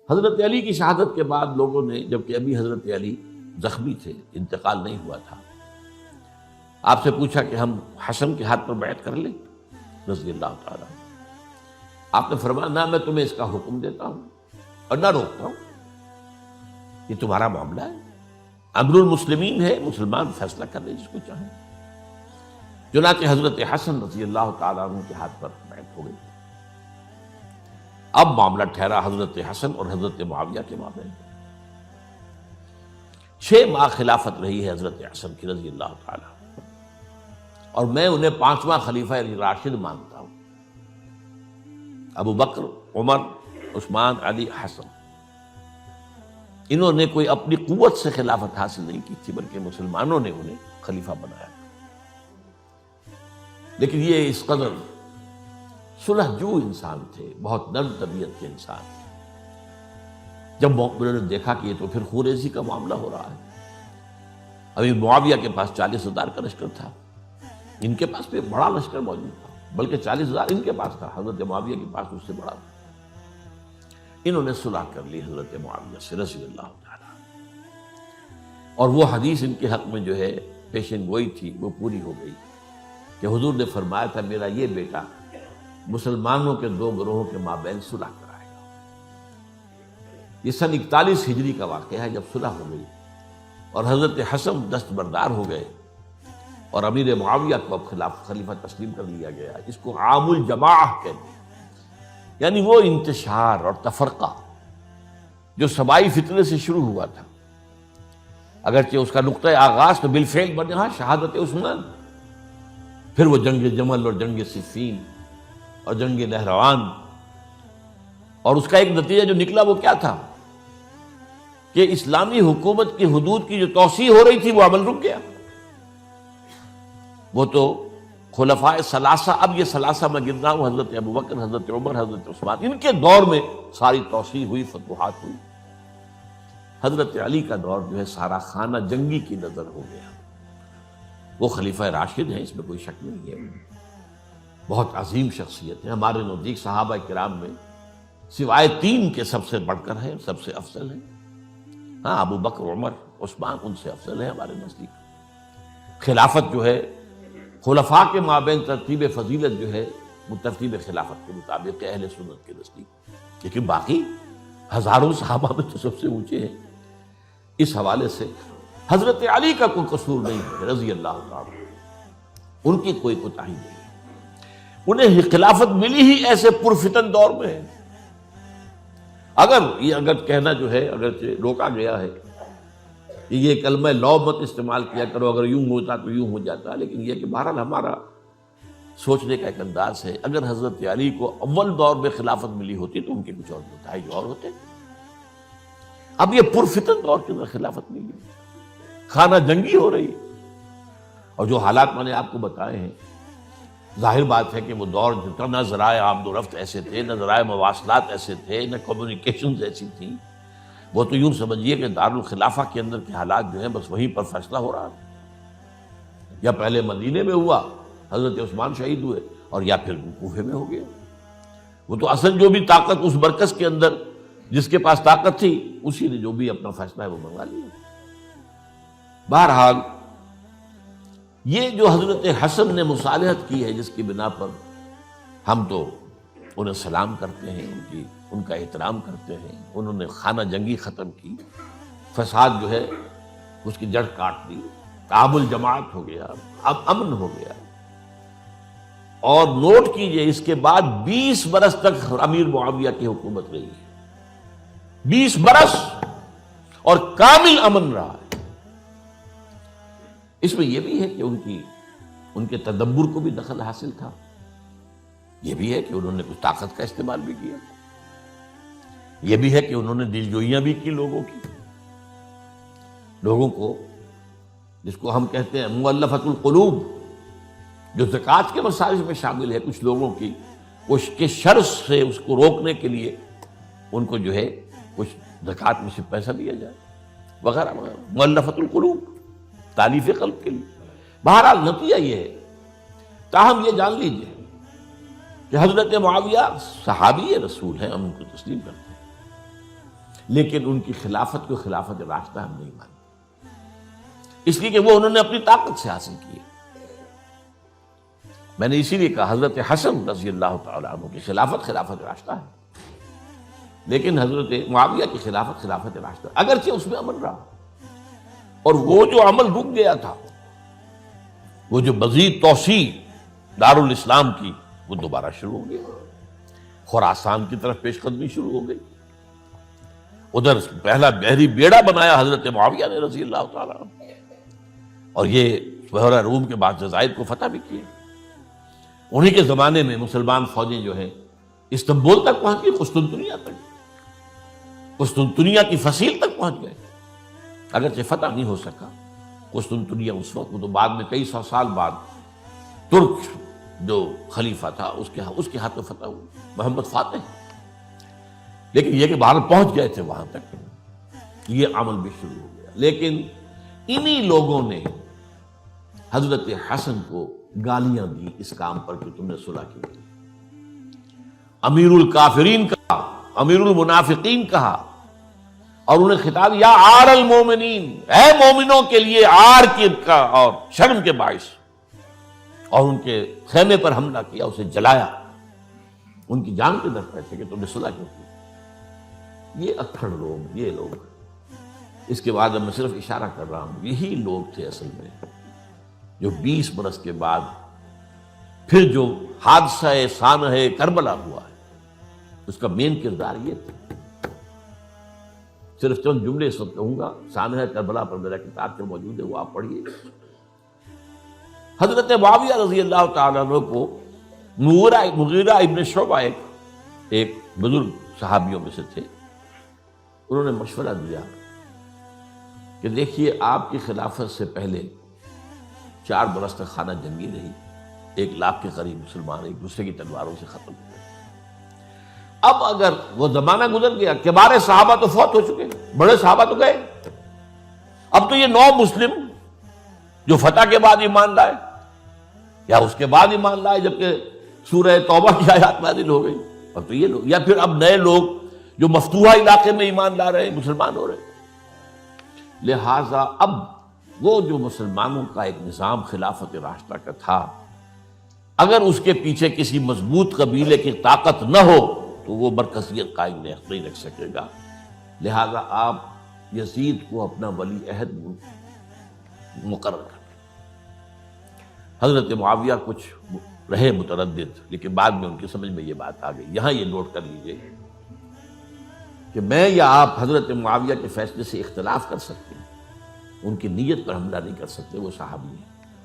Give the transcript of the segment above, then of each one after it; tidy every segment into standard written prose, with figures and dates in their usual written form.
حضرت علی کی شہادت کے بعد لوگوں نے، جبکہ ابھی حضرت علی زخمی تھے، انتقال نہیں ہوا تھا، آپ سے پوچھا کہ ہم حسن کے ہاتھ پر بیعت کر لیں رضی اللہ تعالیٰ. آپ نے فرمایا نہ میں تمہیں اس کا حکم دیتا ہوں اور نہ روکتا ہوں، یہ تمہارا معاملہ ہے، امر المسلمین ہے، مسلمان فیصلہ کر لیں جس کو چاہیں. چنانچہ حضرت حسن رضی اللہ تعالیٰ عنہ کے ہاتھ پر بیعت ہو گئی. اب معاملہ ٹھہرا حضرت حسن اور حضرت معاویہ کے مابین. 6 ماہ خلافت رہی ہے حضرت حسن کی رضی اللہ تعالیٰ، اور میں انہیں 5واں خلیفہ راشد مانتا ہوں. ابو بکر، عمر، عثمان، علی، حسن، انہوں نے کوئی اپنی قوت سے خلافت حاصل نہیں کی تھی، بلکہ مسلمانوں نے انہیں خلیفہ بنایا. لیکن یہ اس قدر صلح جو انسان تھے، بہت نرم طبیعت کے انسان. جب انہوں نے دیکھا کہ یہ تو پھر خوریزی کا معاملہ ہو رہا ہے، ابھی معاویہ کے پاس 40,000 کا لشکر تھا، ان کے پاس بھی بڑا لشکر موجود تھا، بلکہ 40,000 ان کے پاس تھا، حضرت معاویہ کے پاس اس سے بڑا تھا. انہوں نے صلح کر لی حضرت معاویہ سے رضی اللہ تعالیٰ، اور وہ حدیث ان کے حق میں جو ہے پیشن گوئی تھی وہ پوری ہو گئی کہ حضور نے فرمایا تھا میرا یہ بیٹا مسلمانوں کے 2 گروہوں کے مابین صلح کرائے گا. یہ سن 41 ہجری کا واقعہ ہے جب صلح ہو گئی اور حضرت حسن دستبردار ہو گئے اور امیر معاویہ کو اب خلیفہ تسلیم کر لیا گیا. اس کو عام الجماع کہتے ہیں، یعنی وہ انتشار اور تفرقہ جو سبائی فتنے سے شروع ہوا تھا، اگرچہ اس کا نقطۂ آغاز تو بالفعل بنا شہادت عثمان، پھر وہ جنگ جمل اور جنگ صفین اور جنگ نہروان، اور اس کا ایک نتیجہ جو نکلا وہ کیا تھا کہ اسلامی حکومت کی حدود کی جو توسیع ہو رہی تھی وہ عمل رک گیا. وہ تو خلفائے ثلاثہ، اب یہ ثلاثہ میں گن رہا ہوں، حضرت ابوبکر، حضرت عمر، حضرت عثمان، ان کے دور میں ساری توسیع ہوئی، فتوحات ہوئی. حضرت علی کا دور جو ہے سارا خانہ جنگی کی نظر ہو گیا. وہ خلیفہ راشد ہیں، اس میں کوئی شک نہیں ہے، بہت عظیم شخصیت ہے، ہمارے نزدیک صحابہ کرام میں سوائے 3 کے سب سے بڑھ کر ہے، سب سے افضل ہے. ہاں ابو بکر، عمر، عثمان ان سے افضل ہے ہمارے نزدیک. خلافت جو ہے خلفاء کے مابین ترتیب فضیلت جو ہے وہ ترتیب خلافت کے مطابق ہے اہل سنت کے نزدیک، لیکن باقی ہزاروں صحابہ میں تو سب سے اونچے ہیں. اس حوالے سے حضرت علی کا کوئی قصور نہیں ہے رضی اللہ عنہ، ان کی کوئی کوتاہی نہیں ہے. انہیں خلافت ملی ہی ایسے پرفتن دور میں ہے. اگر کہنا جو ہے اگرچہ روکا گیا ہے کہ یہ کلمہ لو مت استعمال کیا کرو، اگر یوں ہوتا تو یوں ہو جاتا، لیکن یہ کہ بہرحال ہمارا سوچنے کا ایک انداز ہے. اگر حضرت علی کو اول دور میں خلافت ملی ہوتی تو ان کے کچھ اور نتائج اور ہوتے. اب یہ پرفتن دور کے اندر خلافت ملی، خانہ جنگی ہو رہی ہے، اور جو حالات میں نے آپ کو بتائے ہیں، ظاہر بات ہے کہ وہ دور جتنا نہ ذرائع آمد و رفت ایسے تھے، نہ ذرائع مواصلات ایسے تھے، نہ کمیونیکیشنز ایسی تھیں. وہ تو یوں سمجھیے کہ دارالخلافہ کے اندر کے حالات جو ہیں بس وہیں پر فیصلہ ہو رہا تھا. یا پہلے مدینے میں ہوا، حضرت عثمان شہید ہوئے، اور یا پھر کوفے میں ہو گیا. وہ تو اصل جو بھی طاقت اس مرکز کے اندر جس کے پاس طاقت تھی اسی نے جو بھی اپنا فیصلہ ہے وہ منگوا لیا. بہرحال یہ جو حضرت حسن نے مصالحت کی ہے جس کی بنا پر ہم تو انہیں سلام کرتے ہیں، ان کا احترام کرتے ہیں، انہوں نے خانہ جنگی ختم کی، فساد جو ہے اس کی جڑ کاٹ دی، تعامل جماعت ہو گیا، اب امن ہو گیا. اور نوٹ کیجئے اس کے بعد 20 برس تک امیر معاویہ کی حکومت رہی ہے، 20 برس، اور کامل امن رہا ہے. اس میں یہ بھی ہے کہ ان کے تدبر کو بھی دخل حاصل تھا، یہ بھی ہے کہ انہوں نے کچھ طاقت کا استعمال بھی کیا، یہ بھی ہے کہ انہوں نے دلجوئیاں بھی کی لوگوں کو جس کو ہم کہتے ہیں مؤلفۃ القلوب، جو زکوٰۃ کے مسائل میں شامل ہے. کچھ لوگوں کی اس کے شر سے اس کو روکنے کے لیے ان کو جو ہے کچھ زکوٰۃ میں سے پیسہ دیا جائے وغیرہ وغیرہ، مؤلفۃ القلوب، تالیف قلب کے لیے. بہرحال نتیجہ یہ ہے. تاہم یہ جان لیجئے کہ حضرت معاویہ صحابی رسول ہیں، ہم ان کو تسلیم کرتے ہیں، لیکن ان کی خلافت کو خلافت راشدہ ہم نہیں مانتے، اس لیے کہ وہ انہوں نے اپنی طاقت سے حاصل کی ہے۔ میں نے اسی لیے کہا حضرت حسن رضی اللہ تعالیٰ عنہ کی خلافت خلافت راشدہ ہے، لیکن حضرت معاویہ کی خلافت خلافت راشدہ، اگرچہ اس میں عمل رہا، اور وہ جو عمل رک گیا تھا، وہ جو مزید توسیع دارالاسلام کی، وہ دوبارہ شروع ہو گیا، خراسان کی طرف پیش قدمی شروع ہو گئی۔ ادھر پہلا بحری بیڑا بنایا حضرت معاویہ نے رضی اللہ تعالیٰ عنہ، اور یہ بحیرہ روم کے بعد جزائر کو فتح بھی کیے۔ انہی کے زمانے میں مسلمان فوجیں جو ہیں استنبول تک پہنچ گئی، قسطنطنیہ تک، قسطنطنیہ کی فصیل تک پہنچ گئے، اگرچہ فتح نہیں ہو سکا قسطنطنیہ اس وقت، وہ تو بعد میں کئی سو سال بعد ترک جو خلیفہ تھا اس کے ہاتھوں فتح ہوئی، محمد فاتح، لیکن یہ کہ باہر پہنچ گئے تھے وہاں تک، یہ عمل بھی شروع ہو گیا۔ لیکن انہی لوگوں نے حضرت حسن کو گالیاں دی اس کام پر کہ تم نے صلح کی، امیر الکافرین کہا، امیر المنافقین کہا، اور انہیں خطاب یا عار المومنین، اے مومنوں کے لیے عار کی کا اور شرم کے باعث، اور ان کے خیمے پر حملہ کیا، اسے جلایا، ان کی جان کے در پہ تھے کہ تم نے صلح کیوں کی۔ یہ اکھڑ لوگ، یہ لوگ، اس کے بعد اب میں صرف اشارہ کر رہا ہوں، یہی لوگ تھے اصل میں جو 20 برس کے بعد پھر جو حادثہ سانحہ کربلا ہوا ہے اس کا مین کردار یہ تھا۔ صرف چند جملے اس وقت کہوں گا، سانحہ کربلا پر میرا کتاب جو موجود ہے وہ آپ پڑھیے۔ حضرت معاویہ رضی اللہ تعالیٰ عنہ کو مغیرہ ابن شعبہ ایک بزرگ صحابیوں میں سے تھے، انہوں نے مشورہ دیا کہ دیکھیے آپ کی خلافت سے پہلے 4 برس تک خانہ جنگی رہی، 1 لاکھ کے قریب مسلمان ایک دوسرے کی تلواروں سے ختم ہوئے۔ اب اگر وہ زمانہ گزر گیا، کبار صحابہ تو فوت ہو چکے، بڑے صحابہ تو گئے، اب تو یہ 9 مسلم جو فتح کے بعد ایمان لائے یا اس کے بعد ایمان لائے جبکہ سورہ توبہ کی آیات نازل ہو گئی، اب تو یہ لوگ، یا پھر اب نئے لوگ جو مفتوحہ علاقے میں ایمان لا رہے ہیں، مسلمان ہو رہے ہیں، لہٰذا اب وہ جو مسلمانوں کا ایک نظام خلافت راشدہ کا تھا، اگر اس کے پیچھے کسی مضبوط قبیلے کی طاقت نہ ہو تو وہ مرکزیت قائم نہیں رکھ سکے گا، لہذا آپ یزید کو اپنا ولی عہد مقرر کر۔ حضرت معاویہ کچھ رہے متردد، لیکن بعد میں ان کی سمجھ میں یہ بات آ گئی۔ یہاں یہ نوٹ کر لیجئے کہ میں یا آپ حضرت معاویہ کے فیصلے سے اختلاف کر سکتے ہیں، ان کی نیت پر حملہ نہیں کر سکتے، وہ صحابی ہیں،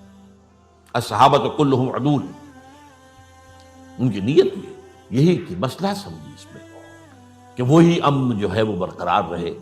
الصحابہ کلہم عدول، ان کی نیت یہی کہ مسئلہ سمجھی اس میں کہ وہی امن جو ہے وہ برقرار رہے،